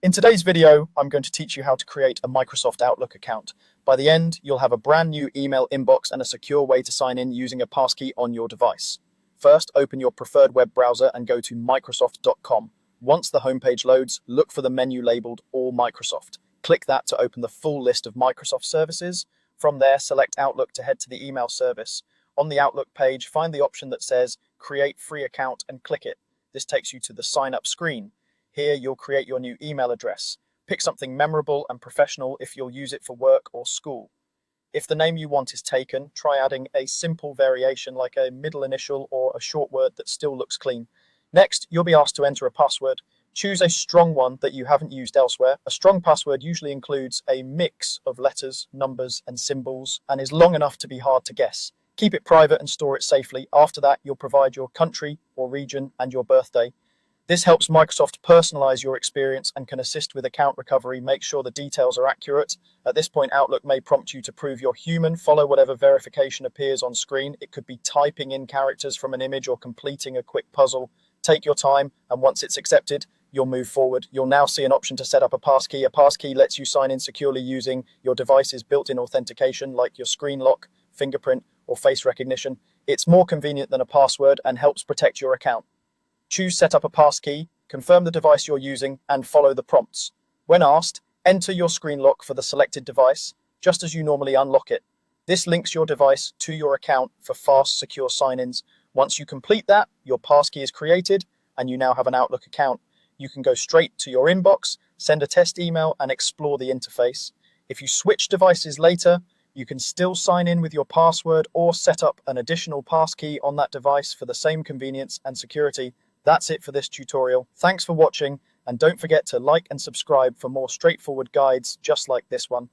In today's video, I'm going to teach you how to create a Microsoft Outlook account. By the end, you'll have a brand new email inbox and a secure way to sign in using a passkey on your device. First, open your preferred web browser and go to Microsoft.com. Once the homepage loads, look for the menu labeled All Microsoft. Click that to open the full list of Microsoft services. From there, select Outlook to head to the email service. On the Outlook page, find the option that says Create Free Account and click it. This takes you to the Sign Up screen. Here, you'll create your new email address. Pick something memorable and professional if you'll use it for work or school. If the name you want is taken, try adding a simple variation like a middle initial or a short word that still looks clean. Next, you'll be asked to enter a password. Choose a strong one that you haven't used elsewhere. A strong password usually includes a mix of letters, numbers, and symbols, and is long enough to be hard to guess. Keep it private and store it safely. After that, you'll provide your country or region and your birthday. This helps Microsoft personalize your experience and can assist with account recovery. Make sure the details are accurate. At this point, Outlook may prompt you to prove you're human. Follow whatever verification appears on screen. It could be typing in characters from an image or completing a quick puzzle. Take your time, and once it's accepted, you'll move forward. You'll now see an option to set up a passkey. A passkey lets you sign in securely using your device's built-in authentication like your screen lock, fingerprint, or face recognition. It's more convenient than a password and helps protect your account. Choose Set up a passkey, confirm the device you're using, and follow the prompts. When asked, enter your screen lock for the selected device, just as you normally unlock it. This links your device to your account for fast, secure sign-ins. Once you complete that, your passkey is created, and you now have an Outlook account. You can go straight to your inbox, send a test email, and explore the interface. If you switch devices later, you can still sign in with your password or set up an additional passkey on that device for the same convenience and security. That's it for this tutorial. Thanks for watching, and don't forget to like and subscribe for more straightforward guides just like this one.